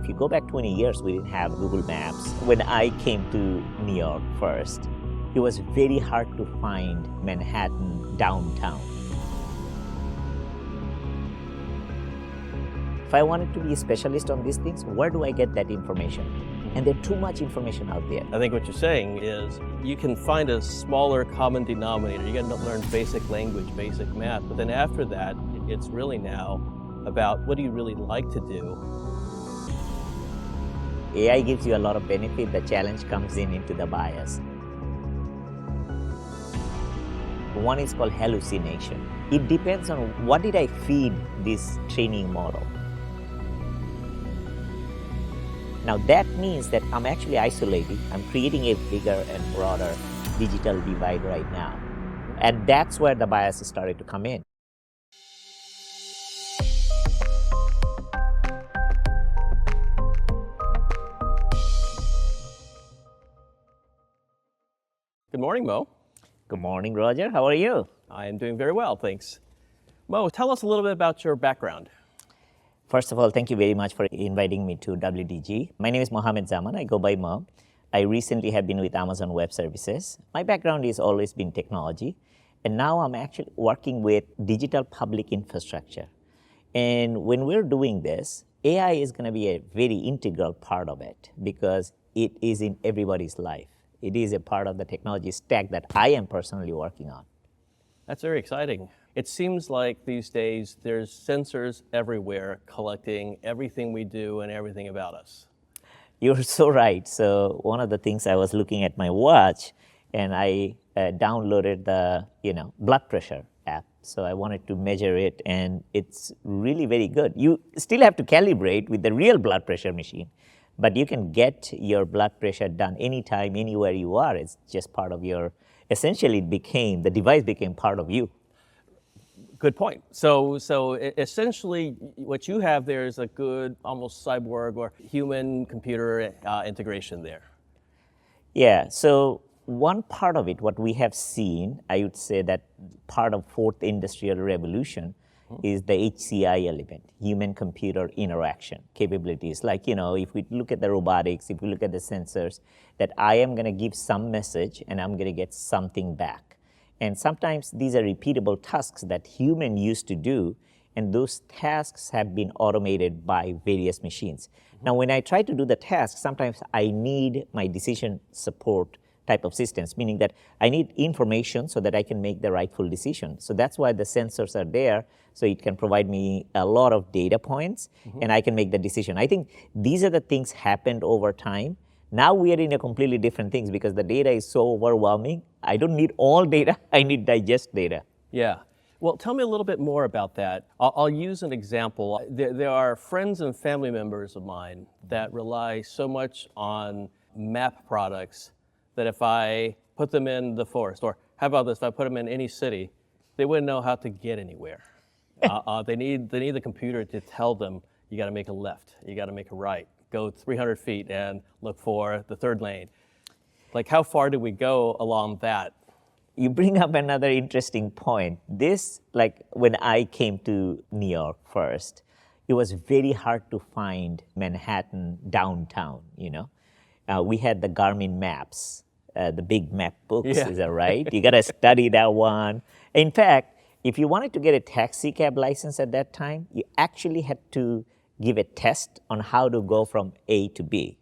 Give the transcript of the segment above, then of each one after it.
If you go back 20 years, we didn't have Google Maps. When I came to New York first, it was very hard to find Manhattan downtown. If I wanted to be a specialist on these things, where do I get that information? And there's too much information out there. I think what you're saying is you can find a smaller common denominator. You got to learn basic language, basic math, but then after that, it's really now about what do you really like to do. AI gives you a lot of benefit. The challenge comes into the bias. One is called hallucination. It depends on what did I feed this training model. Now that means that I'm actually isolating. I'm creating a bigger and broader digital divide right now. And that's where the bias started to come in. Good morning, Mo. Good morning, Roger. How are you? I am doing very well, thanks. Mo, tell us a little bit about your background. First of all, thank you very much for inviting me to WDG. My name is Mohammad Zaman. I go by Mo. I recently have been with Amazon Web Services. My background has always been technology, and now I'm actually working with digital public infrastructure. And when we're doing this, AI is going to be a very integral part of it because it is in everybody's life. It is a part of the technology stack that I am personally working on. That's very exciting. It seems like these days there's sensors everywhere collecting everything we do and everything about us. You're so right. So one of the things I was looking at my watch, and I downloaded the blood pressure app. So I wanted to measure it, and it's really very good. You still have to calibrate with the real blood pressure machine, but you can get your blood pressure done anytime, anywhere you are. It's just part of your, essentially the device became part of you. Good point. So essentially what you have there is a good almost cyborg or human-computer integration there. Yeah, so one part of it, what we have seen, I would say that part of fourth industrial revolution is the HCI element, human-computer interaction capabilities. Like, if we look at the robotics, if we look at the sensors, that I am going to give some message and I'm going to get something back. And sometimes these are repeatable tasks that humans used to do, and those tasks have been automated by various machines. Now, when I try to do the task, sometimes I need my decision support type of systems, meaning that I need information so that I can make the rightful decision. So that's why the sensors are there, so it can provide me a lot of data points, and I can make the decision. I think these are the things happened over time. Now we are in a completely different things because the data is so overwhelming. I don't need all data, I need digest data. Yeah. Well, tell me a little bit more about that. I'll use an example. There are friends and family members of mine that rely so much on map products that if I put them in the forest, or how about this, if I put them in any city, they wouldn't know how to get anywhere. They need the computer to tell them, you got to make a left, you got to make a right, go 300 feet and look for the third lane. Like, how far do we go along that? You bring up another interesting point. This, like when I came to New York first, it was very hard to find Manhattan downtown, We had the Garmin maps, the big map books, is that right? You got to study that one. In fact, if you wanted to get a taxi cab license at that time, you actually had to give a test on how to go from A to B,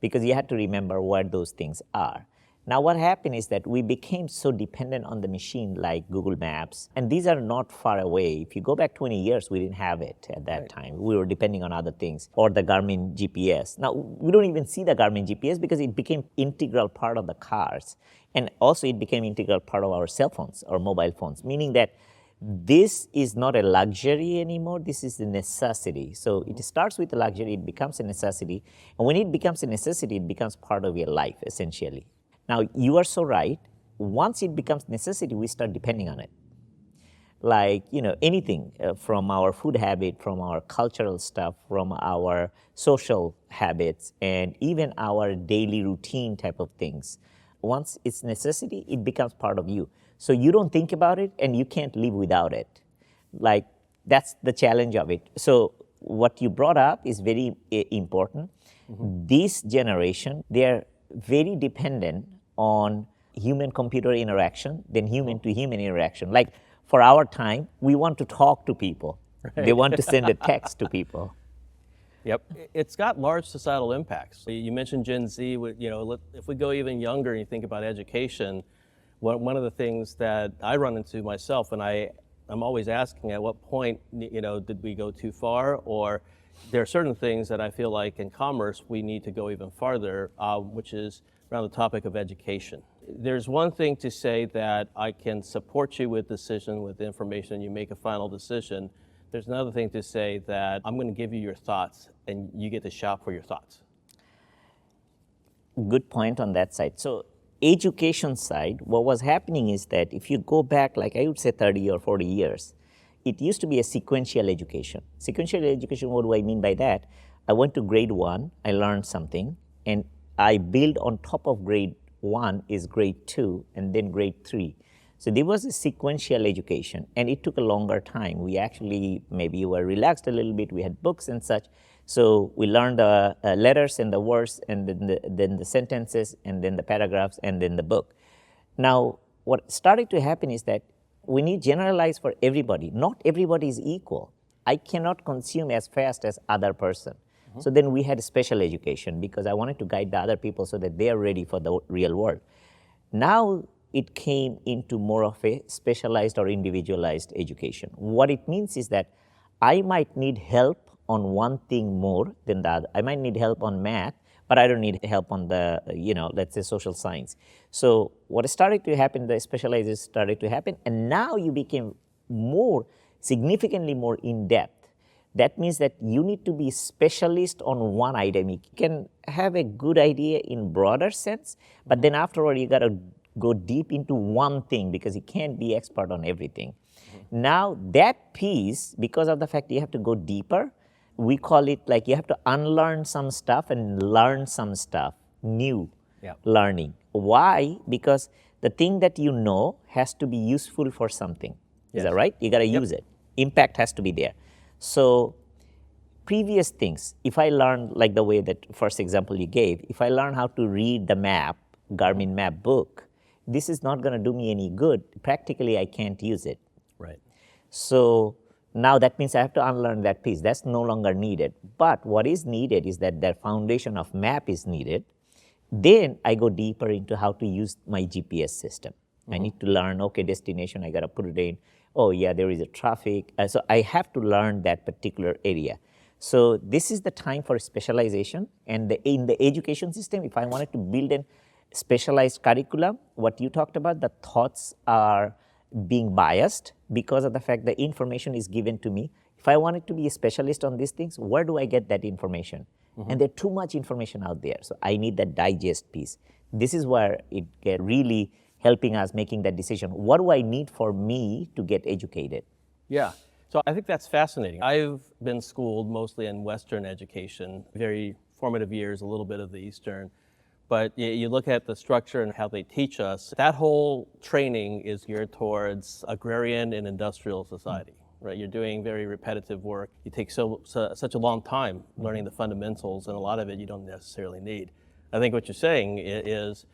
because you had to remember where those things are. Now what happened is that we became so dependent on the machine like Google Maps, and these are not far away. If you go back 20 years, we didn't have it at that time. We were depending on other things, or the Garmin GPS. Now we don't even see the Garmin GPS because it became integral part of the cars. And also it became integral part of our cell phones or mobile phones, meaning that this is not a luxury anymore, this is a necessity. So it starts with a luxury, it becomes a necessity. And when it becomes a necessity, it becomes part of your life, essentially. Now, you are so right. Once it becomes necessity, we start depending on it. Like, anything from our food habit, from our cultural stuff, from our social habits, and even our daily routine type of things. Once it's necessity, it becomes part of you. So you don't think about it, and you can't live without it. Like, that's the challenge of it. So what you brought up is very important. This generation, they are very dependent on human-computer interaction than human-to-human interaction. Like for our time, we want to talk to people. They want to send a text to people. Yep, it's got large societal impacts. You mentioned Gen Z. If we go even younger and you think about education, one of the things that I run into myself, and I'm always asking, at what point, did we go too far? Or there are certain things that I feel like in commerce we need to go even farther, which is around the topic of education. There's one thing to say that I can support you with decision, with information, you make a final decision. There's another thing to say that I'm going to give you your thoughts and you get to shop for your thoughts. Good point on that side. So education side, what was happening is that if you go back, like I would say 30 or 40 years, it used to be a sequential education. Sequential education, what do I mean by that? I went to grade 1, I learned something, and I build on top of grade 1 is grade 2, and then grade 3. So there was a sequential education, and it took a longer time. We actually maybe were relaxed a little bit. We had books and such. So we learned the letters and the words, and then the sentences, and then the paragraphs, and then the book. Now, what started to happen is that we need generalize for everybody. Not everybody is equal. I cannot consume as fast as other person. So then we had special education because I wanted to guide the other people so that they are ready for the real world. Now it came into more of a specialized or individualized education. What it means is that I might need help on one thing more than the other. I might need help on math, but I don't need help on the, let's say social science. So what started to happen, the specialization started to happen, and now you became significantly more in-depth. That means that you need to be specialist on one item. You can have a good idea in broader sense, but then afterward you got to go deep into one thing because you can't be expert on everything. Now that piece, because of the fact you have to go deeper, we call it like you have to unlearn some stuff and learn some stuff, new learning. Why? Because the thing that you know has to be useful for something. Is that right? You got to use it. Impact has to be there. So previous things, if I learn, like the way that first example you gave, if I learn how to read the map, Garmin map book, this is not going to do me any good. Practically, I can't use it. Right. So now that means I have to unlearn that piece. That's no longer needed. But what is needed is that the foundation of map is needed. Then I go deeper into how to use my GPS system. I need to learn, okay, destination, I got to put it in. Oh, yeah, there is a traffic. So I have to learn that particular area. So this is the time for specialization. And in the education system, if I wanted to build a specialized curriculum, what you talked about, the thoughts are being biased because of the fact the information is given to me. If I wanted to be a specialist on these things, where do I get that information? And there's too much information out there. So I need that digest piece. This is where it get really helping us making that decision. What do I need for me to get educated? Yeah, so I think that's fascinating. I've been schooled mostly in Western education, very formative years, a little bit of the Eastern. But you look at the structure and how they teach us, that whole training is geared towards agrarian and industrial society, right? You're doing very repetitive work. You take such a long time learning the fundamentals, and a lot of it you don't necessarily need. I think what you're saying is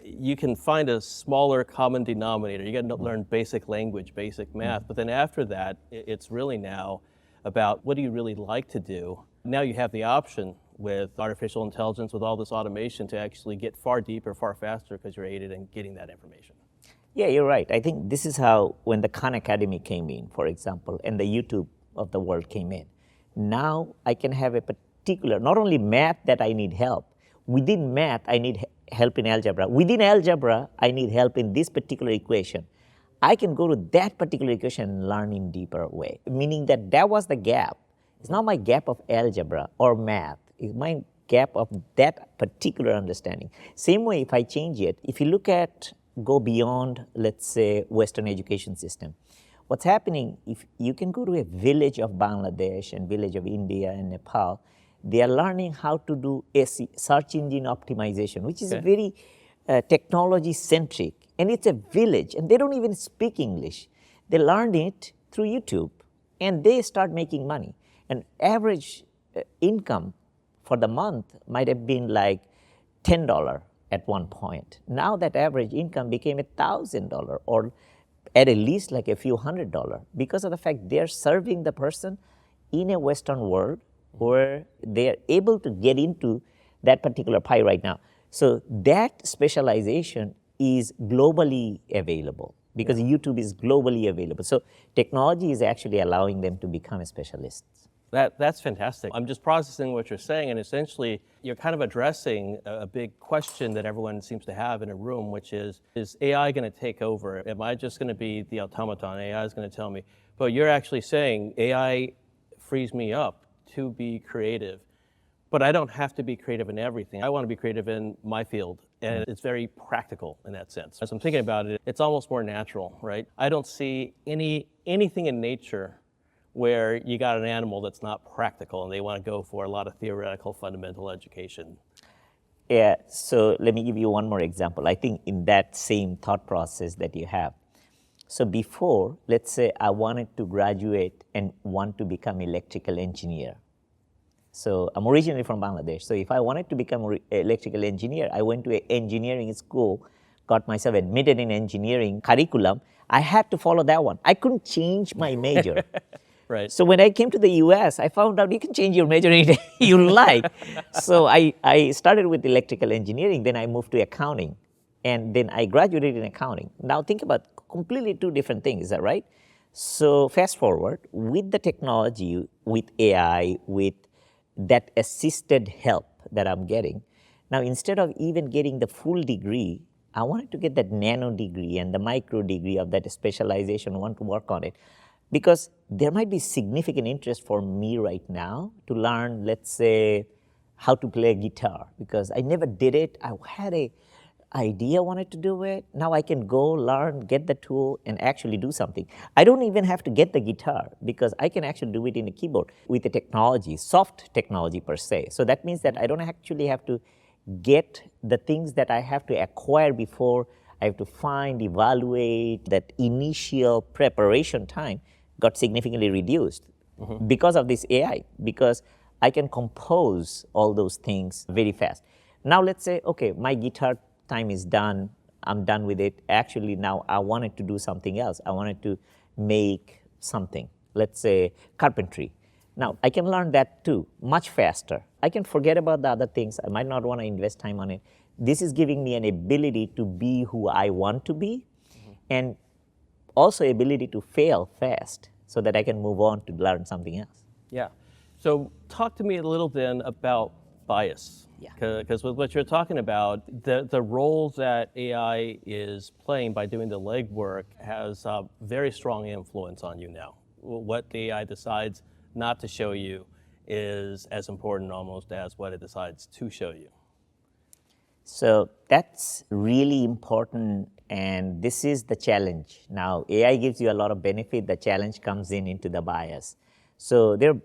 you can find a smaller common denominator. You got to learn basic language, basic math, but then after that, it's really now about what do you really like to do. Now you have the option with artificial intelligence, with all this automation, to actually get far deeper, far faster, because you're aided in getting that information. Yeah, you're right. I think this is how, when the Khan Academy came in, for example, and the YouTube of the world came in, now I can have a particular, not only math that I need help, within math I need help in algebra. Within algebra, I need help in this particular equation. I can go to that particular equation and learn in deeper way, meaning that that was the gap. It's not my gap of algebra or math. It's my gap of that particular understanding. Same way, if I change it, if you look at, go beyond, let's say, Western education system, what's happening, if you can go to a village of Bangladesh and village of India and Nepal, they are learning how to do search engine optimization, which is very technology-centric. And it's a village, and they don't even speak English. They learned it through YouTube, and they start making money. And average income for the month might have been like $10 at one point. Now that average income became $1,000 or at least like a few $100 because of the fact they're serving the person in a Western world where they're able to get into that particular pie right now. So that specialization is globally available because YouTube is globally available. So technology is actually allowing them to become specialists. That's fantastic. I'm just processing what you're saying, and essentially, you're kind of addressing a big question that everyone seems to have in a room, which is AI going to take over? Am I just going to be the automaton? AI is going to tell me. But you're actually saying AI frees me up to be creative, but I don't have to be creative in everything. I want to be creative in my field, and it's very practical in that sense. As I'm thinking about it, it's almost more natural, right? I don't see anything in nature where you got an animal that's not practical and they want to go for a lot of theoretical fundamental education. Yeah, so let me give you one more example. I think in that same thought process that you have. So before, let's say I wanted to graduate and want to become electrical engineer. So I'm originally from Bangladesh. So if I wanted to become an electrical engineer, I went to an engineering school, got myself admitted in engineering curriculum. I had to follow that one. I couldn't change my major. Right. So when I came to the US, I found out you can change your major anytime you like. So I started with electrical engineering, then I moved to accounting, and then I graduated in accounting. Now think about completely two different things, is that right? So fast forward, with the technology, with AI, with that assisted help that I'm getting, now instead of even getting the full degree, I wanted to get that nano degree and the micro degree of that specialization, want to work on it. Because there might be significant interest for me right now to learn, let's say, how to play guitar, because I never did it. I had a idea, wanted to do it. Now I can go learn, get the tool, and actually do something. I don't even have to get the guitar because I can actually do it in a keyboard with the technology, soft technology per se. So that means that I don't actually have to get the things that I have to acquire before. I have to find, evaluate. That initial preparation time got significantly reduced because of this AI, because I can compose all those things very fast. Now let's say, okay, my guitar time is done, I'm done with it. Actually now I wanted to do something else. I wanted to make something, let's say carpentry. Now I can learn that too, much faster. I can forget about the other things. I might not want to invest time on it. This is giving me an ability to be who I want to be, and also ability to fail fast so that I can move on to learn something else. Yeah. So talk to me a little then about bias. Yeah. Because with what you're talking about, the role that AI is playing by doing the legwork has a very strong influence on you now. What the AI decides not to show you is as important almost as what it decides to show you. So that's really important, and this is the challenge. Now, AI gives you a lot of benefit. The challenge comes into the bias. So there are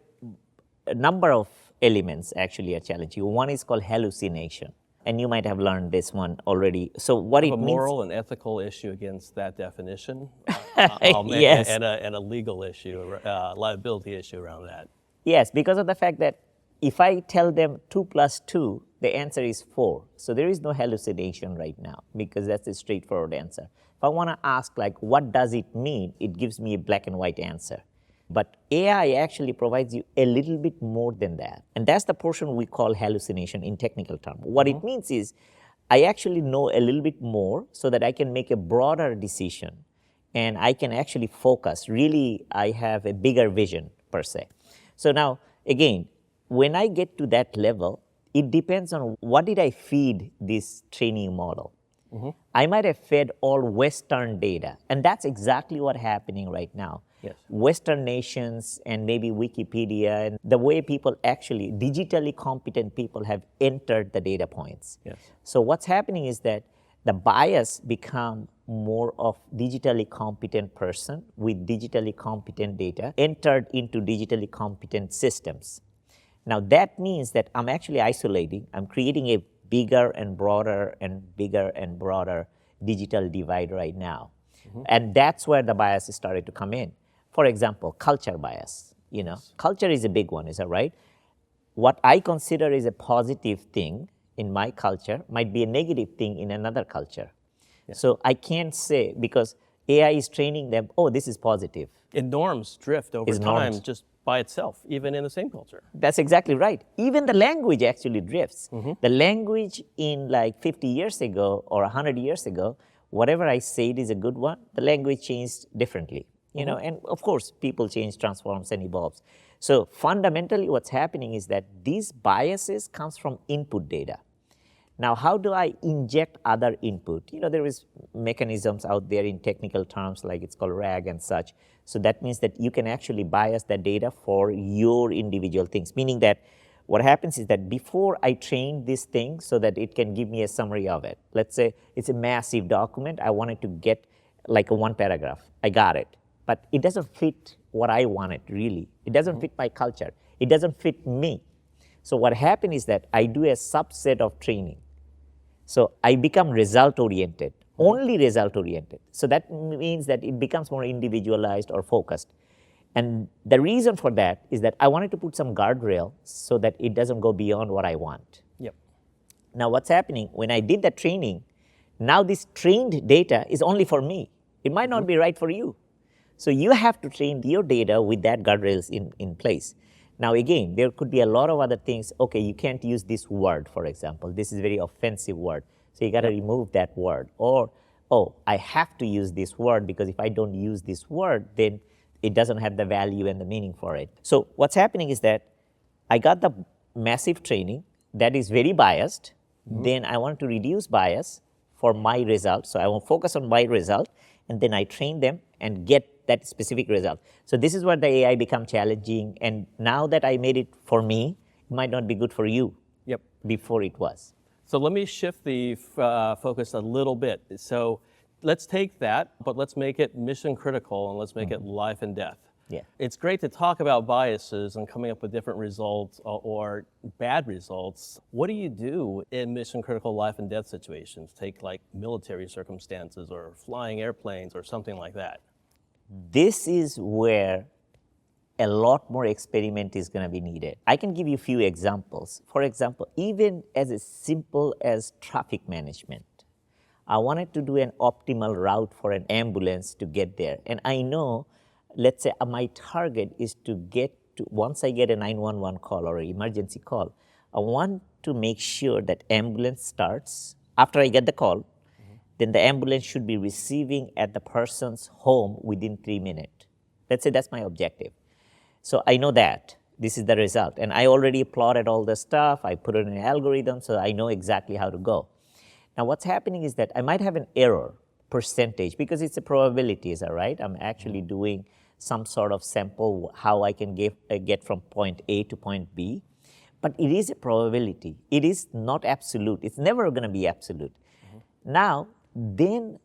a number of elements actually are challenging. One is called hallucination, and you might have learned this one already. So what it means— a moral and ethical issue against that definition, yes. and a legal issue, liability issue around that. Yes, because of the fact that if I tell them 2 plus 2, the answer is 4. So there is no hallucination right now because that's a straightforward answer. If I want to ask like, what does it mean? It gives me a black and white answer. But AI actually provides you a little bit more than that. And that's the portion we call hallucination in technical terms. What it means is I actually know a little bit more so that I can make a broader decision and I can actually focus. Really, I have a bigger vision per se. So now, again, when I get to that level, it depends on what did I feed this training model. I might have fed all Western data, and that's exactly what's happening right now. Yes. Western nations and maybe Wikipedia, and the way people actually, digitally competent people have entered the data points. Yes. So what's happening is that the bias become more of digitally competent person with digitally competent data entered into digitally competent systems. Now that means that I'm actually isolating, I'm creating a bigger and broader and bigger and broader digital divide right now. And that's where the bias is starting to come in. For example, culture bias. Yes. Culture is a big one, is that right? What I consider is a positive thing in my culture might be a negative thing in another culture. So I can't say, because AI is training them, oh, this is positive, And norms drift over is time norms. just by itself, even in the same culture. That's exactly right. Even the language actually drifts. The language in like 50 years ago or 100 years ago, whatever I said is a good one, the language changed differently. And of course, people change, transforms, and evolves. So fundamentally, what's happening is that these biases comes from input data. Now, how do I inject other input? There is mechanisms out there in technical terms, like it's called RAG and such. So that means that you can actually bias the data for your individual things, meaning that what happens is that before I train this thing so that it can give me a summary of it, let's say it's a massive document, I wanted to get like a one paragraph, I got it, but it doesn't fit what I wanted really. It doesn't fit my culture. It doesn't fit me. So what happened is that I do a subset of training. So I become result oriented, only result oriented. So that means that it becomes more individualized or focused. And the reason for that is that I wanted to put some guardrail so that it doesn't go beyond what I want. Yep. Now what's happening, when I did that training, now this trained data is only for me. It might not be right for you. So you have to train your data with that guardrails in place. Now again, there could be a lot of other things. Okay, you can't use this word, for example. This is a very offensive word. So you got to remove that word. Or, oh, I have to use this word because if I don't use this word, then it doesn't have the value and the meaning for it. So what's happening is that I got the massive training that is very biased. Then I want to reduce bias for my result. So I want to focus on my result, and then I train them and get that specific result. So this is where the AI become challenging. And now that I made it for me, it might not be good for you. Yep. Before it was. So let me shift the focus a little bit. So let's take that, but let's make it mission critical and let's make it life and death. Yeah. It's great to talk about biases and coming up with different results or bad results. What do you do in mission critical life and death situations? Take like military circumstances or flying airplanes or something like that. This is where a lot more experiment is going to be needed. I can give you a few examples. For example, even as simple as traffic management. I wanted to do an optimal route for an ambulance to get there. And I know, let's say my target is to get to, once I get a 911 call or an emergency call, I want to make sure that ambulance starts. After I get the call, then the ambulance should be receiving at the person's home within 3 minutes. Let's say that's my objective. So I know that this is the result. And I already plotted all the stuff. I put it in an algorithm, so I know exactly how to go. Now what's happening is that I might have an error percentage because it's a probability, is that right? I'm actually doing some sort of sample how I can get from point A to point B. But it is a probability. It is not absolute. It's never going to be absolute. Now, then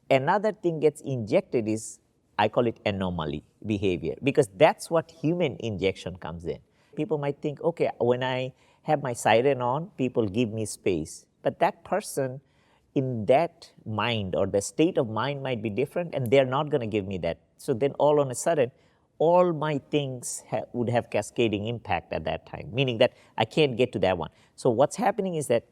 another thing gets injected is, I call it anomaly behavior, because that's what human injection comes in. People might think, okay, when I have my siren on, people give me space. But that person in that mind or the state of mind might be different, and they're not going to give me that. So then all on a sudden, all my things would have cascading impact at that time, meaning that I can't get to that one. So what's happening is that,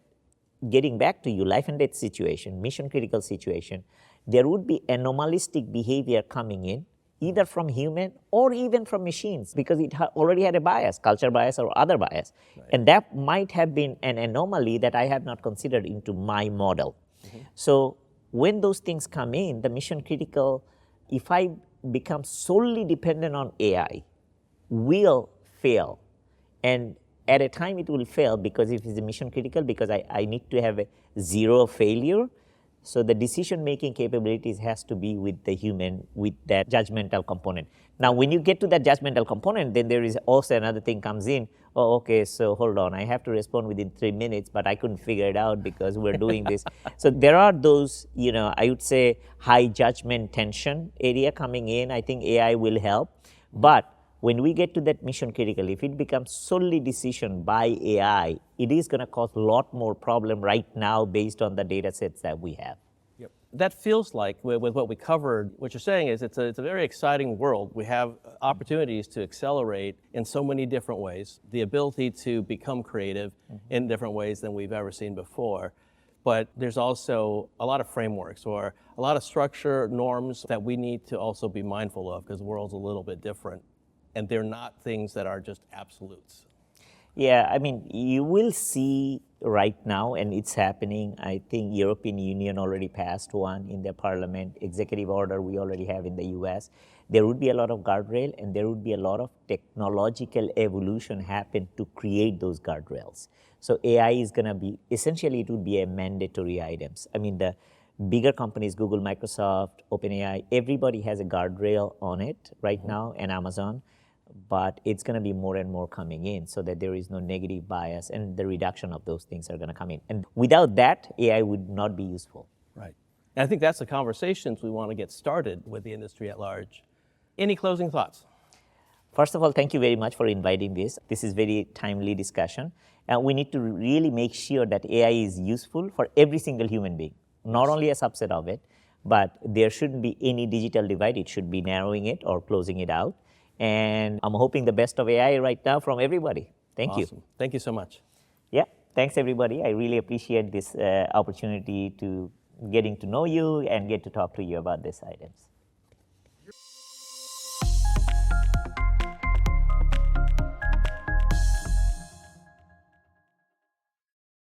getting back to you, life and death situation, mission critical situation, there would be anomalistic behavior coming in, either from human or even from machines, because it already had a bias, culture bias or other bias. Right. And that might have been an anomaly that I have not considered into my model. So when those things come in, the mission critical, if I become solely dependent on AI, will fail. And at a time it will fail because if it's a mission critical, because I need to have a zero failure. So the decision-making capabilities has to be with the human, with that judgmental component. Now, when you get to that judgmental component, then there is also another thing comes in. Oh, okay, so hold on, I have to respond within 3 minutes, but I couldn't figure it out because we're doing this. So there are those, I would say, high judgment tension area coming in. I think AI will help. But when we get to that mission critical, if it becomes solely decision by AI, it is going to cause a lot more problem right now based on the data sets that we have. Yep. that feels like, with what we covered, what you're saying is it's a very exciting world. We have opportunities to accelerate in so many different ways, the ability to become creative in different ways than we've ever seen before. But there's also a lot of frameworks or a lot of structure, norms that we need to also be mindful of because the world's a little bit different. And they're not things that are just absolutes. Yeah, I mean, you will see right now, and it's happening. I think European Union already passed one in their parliament, executive order we already have in the US. There would be a lot of guardrail, and there would be a lot of technological evolution happen to create those guardrails. So AI is going to be, essentially it would be a mandatory items. I mean, the bigger companies, Google, Microsoft, OpenAI, everybody has a guardrail on it right now, and Amazon. But it's going to be more and more coming in so that there is no negative bias, and the reduction of those things are going to come in. And without that, AI would not be useful. Right. And I think that's the conversations we want to get started with the industry at large. Any closing thoughts? First of all, thank you very much for inviting this. This is very timely discussion. And we need to really make sure that AI is useful for every single human being, not only a subset of it, but there shouldn't be any digital divide. It should be narrowing it or closing it out. And I'm hoping the best of AI right now from everybody. Thank you. Awesome. Thank you so much. Yeah, thanks everybody. I really appreciate this opportunity to getting to know you and get to talk to you about these items.